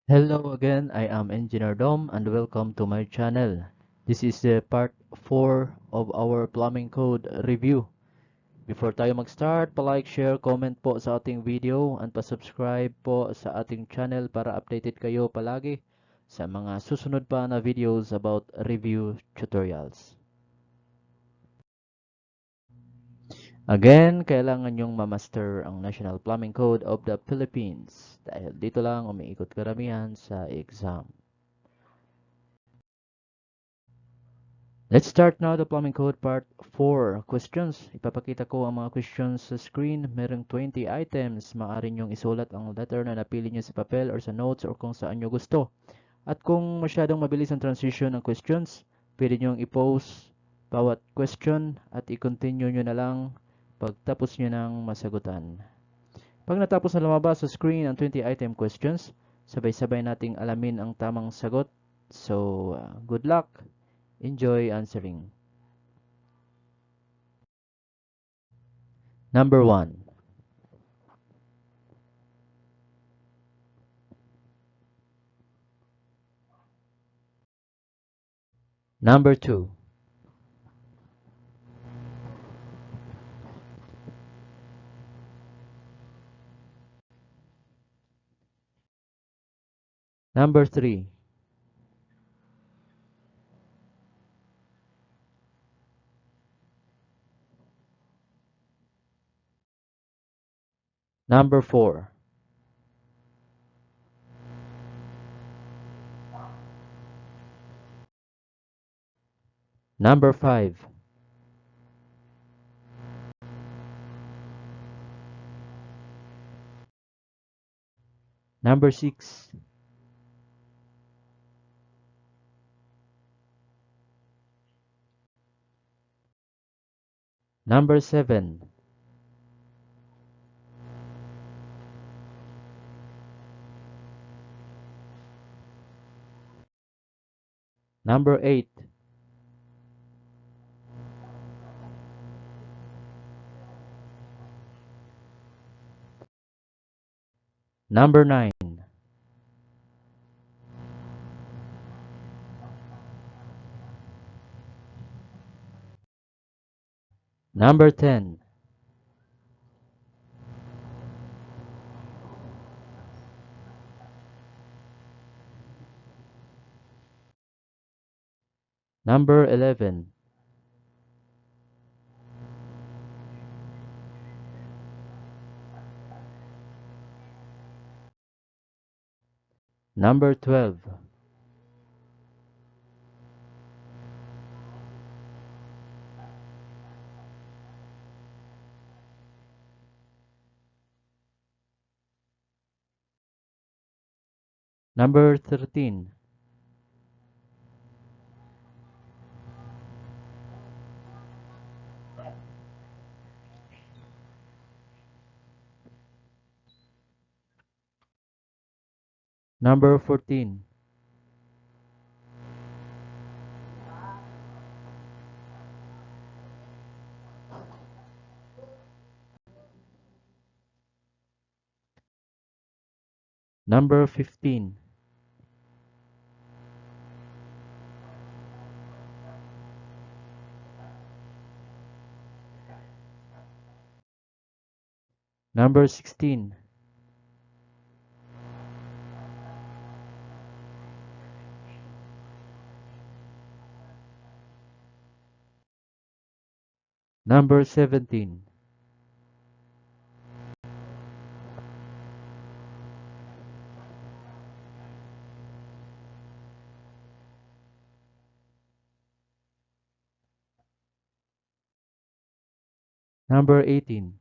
Hello again, I am Engineer Dom and welcome to my channel. This is the part 4 of our plumbing code review. Before tayo mag-start, pa-like, share, comment po sa ating video and pa-subscribe po sa ating channel para updated kayo palagi sa mga susunod pa na videos about review tutorials. Again, kailangan nyong ma-master ang National Plumbing Code of the Philippines dahil dito lang umiikot karamihan sa exam. Let's start now the plumbing code part 4. Questions. Ipapakita ko ang mga questions sa screen. Merong 20 items. Maaari nyong isulat ang letter na napili nyo sa papel or sa notes or kung saan nyo gusto. At kung masyadong mabilis ang transition ng questions, pwede nyong i-pause bawat question at i-continue nyo na lang pagtapos nyo ng masagutan. Pag natapos na lumabas sa screen ang 20 item questions, sabay-sabay nating alamin ang tamang sagot. So, good luck! Enjoy answering. Number 1. Number 2. Number 3. Number 4. Number 5. Number 6. Number 7. Number 8. Number 9. Number 10. Number 11. Number 12. Number 13. Number 14. Number 15. Number 16. Number 17. Number 18.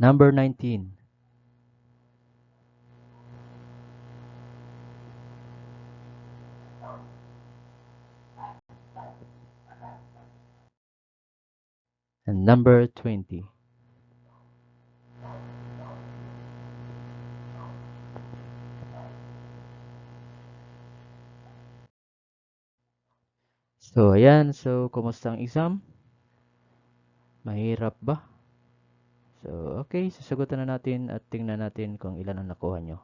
Number 19. And number 20. So, ayan. So, kumusta ang exam? Mahirap ba? So, okay. Sasagutan na natin at tingnan natin kung ilan ang nakuha nyo.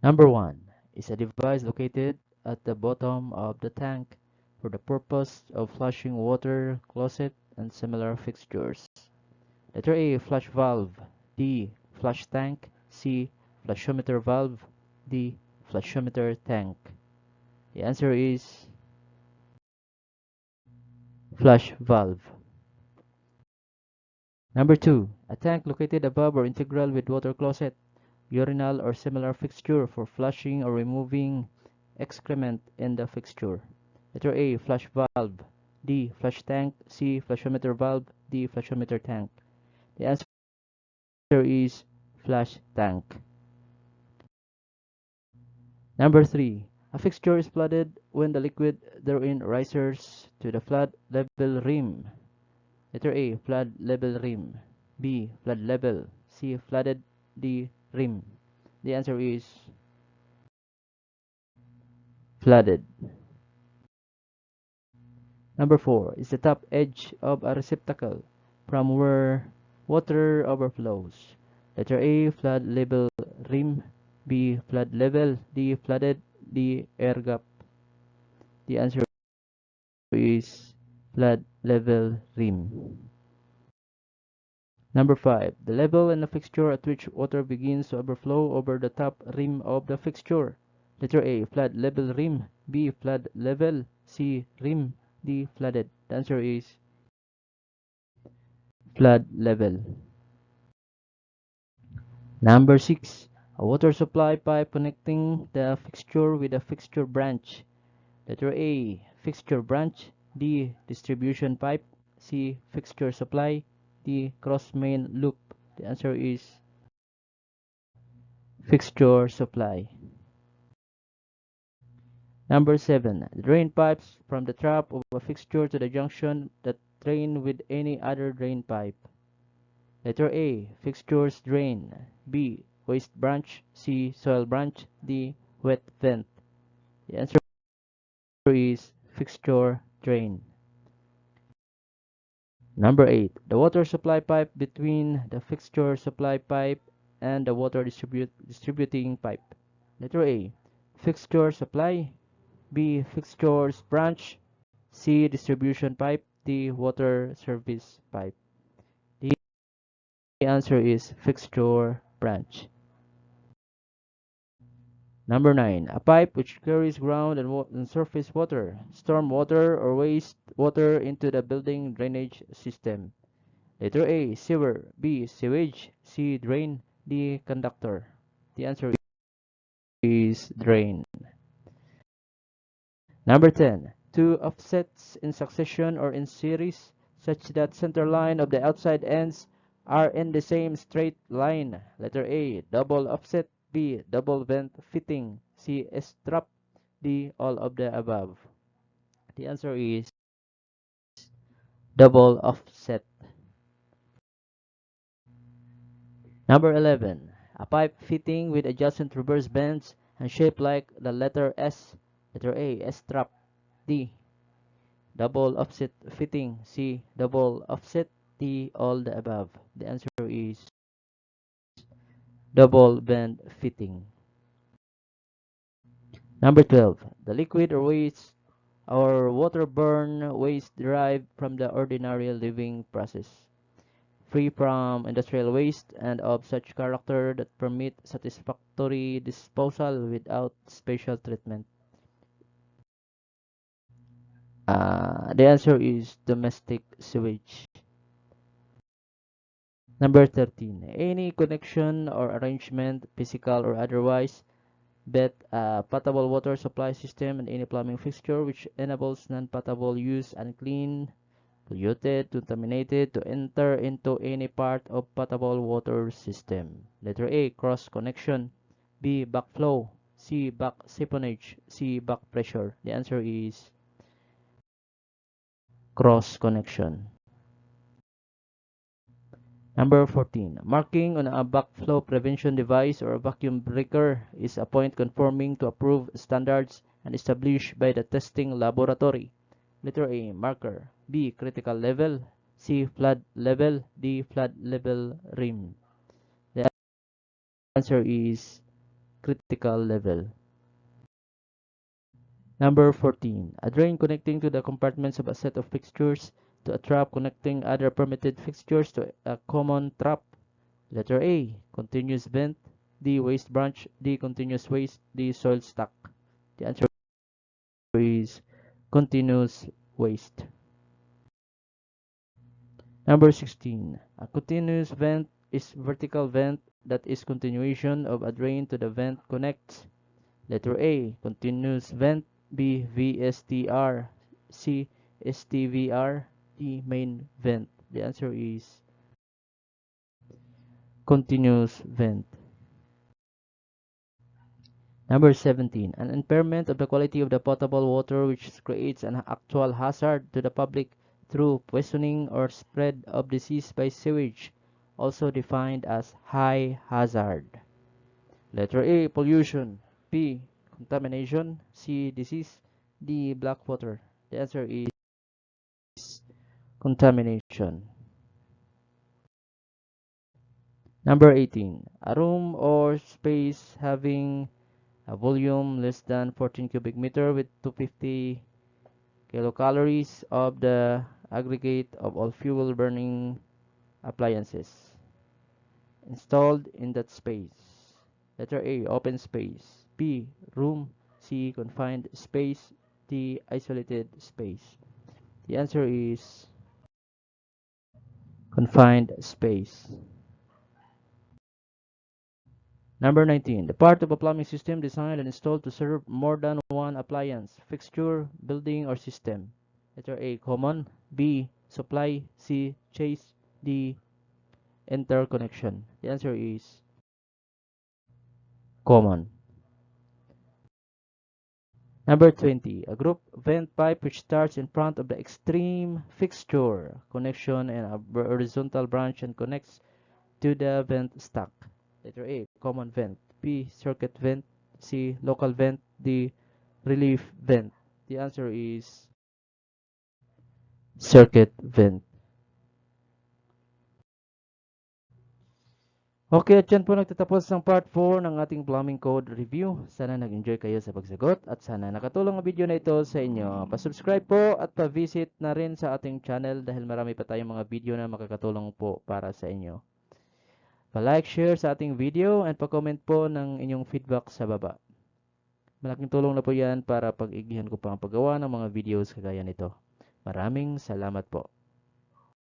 Number 1 is a device located at the bottom of the tank for the purpose of flushing water, closet, and similar fixtures. Letter A, flush valve. B, flush tank. C, flushometer valve. D, flushometer tank. The answer is flush valve. Number 2, a tank located above or integral with water closet, urinal, or similar fixture for flushing or removing excrement in the fixture. Letter A, flush valve. D, flush tank. C, flushometer valve. D, flushometer tank. The answer is flush tank. Number 3, a fixture is flooded when the liquid therein rises to the flood level rim. Letter A, flood level rim. B, flood level. C, flooded the rim. The answer is flooded. Number 4 is the top edge of a receptacle from where water overflows. Letter A, flood level rim. B, flood level. D, flooded. D, air gap. The answer is flood level rim. Number 5. The level in the fixture at which water begins to overflow over the top rim of the fixture. Letter A, flood level rim. B, flood level. C, rim. D, flooded. The answer is flood level. Number 6. A water supply pipe connecting the fixture with a fixture branch. Letter A, fixture branch. D, distribution pipe. C, fixture supply. D, cross main loop. The answer is fixture supply. Number 7. Drain pipes from the trap of a fixture to the junction that drain with any other drain pipe. Letter A, fixtures drain. B, waste branch. C, soil branch. D, wet vent. The answer is fixture drain. Number 8. The water supply pipe between the fixture supply pipe and the water distributing pipe. Letter A, fixture supply. B, fixtures branch. C, distribution pipe. D, water service pipe. The answer is fixture branch. Number 9. A pipe which carries ground and surface water, storm water, or waste water into the building drainage system. Letter A, sewer. B, sewage. C, drain. D, conductor. The answer is drain. Number 10. Two offsets in succession or in series such that center line of the outside ends are in the same straight line. Letter A, double offset. B, double vent fitting. C, strap. D, all of the above. The answer is double offset. Number 11. A pipe fitting with adjacent reverse bends and shaped like the letter S. Letter A, strap. D, double offset fitting. C, double offset. D, all the above. The answer is double bend fitting. Number 12. The liquid or waste or waterborne waste derived from the ordinary living process, free from industrial waste and of such character that permit satisfactory disposal without special treatment. The answer is domestic sewage. Number 13. Any connection or arrangement, physical or otherwise, bet a potable water supply system and any plumbing fixture which enables non-potable use, unclean, polluted, contaminated to enter into any part of potable water system. Letter A, cross connection. B, backflow. C, back siphonage. C, back pressure. The answer is cross connection. Number 14. Marking on a backflow prevention device or a vacuum breaker is a point conforming to approved standards and established by the testing laboratory? Letter A, marker. B, critical level. C, flood level. D, flood level rim. The answer is critical level. Number 14. A drain connecting to the compartments of a set of fixtures to a trap connecting other permitted fixtures to a common trap. Letter A, continuous vent. D, waste branch. D, continuous waste. D, soil stack. The answer is continuous waste. Number 16. A continuous vent is vertical vent that is continuation of a drain to the vent connects. Letter A, continuous vent. B, VSTR. C, STVR. D, main vent. The answer is continuous vent. Number 17. An impairment of the quality of the potable water which creates an actual hazard to the public through poisoning or spread of disease by sewage, also defined as high hazard. Letter A, pollution. B, contamination. C, disease. D, black water. The answer is contamination. Number 18. A room or space having a volume less than 14 cubic meter with 250 kilocalories of the aggregate of all fuel burning appliances installed in that space. Letter A, open space. B, room. C, confined space. D, isolated space. The answer is confined space. Number 19. The part of a plumbing system designed and installed to serve more than one appliance, fixture, building, or system. Letter A, common. B, supply. C, chase. D, interconnection. The answer is common. Number 20. A group vent pipe which starts in front of the extreme fixture connection and a horizontal branch and connects to the vent stack. Letter A, common vent. B, circuit vent. C, local vent. D, relief vent. The answer is circuit vent. Okay, at yan po nagtatapos ang part 4 ng ating plumbing code review. Sana nag-enjoy kayo sa pagsagot at sana nakatulong ang video na ito sa inyo. Pa-subscribe po at pa-visit na rin sa ating channel dahil marami pa tayong mga video na makakatulong po para sa inyo. Pa-like, share sa ating video and pa-comment po ng inyong feedback sa baba. Malaking tulong na po yan para pag-igihan ko pa ang paggawa ng mga videos kagaya nito. Maraming salamat po.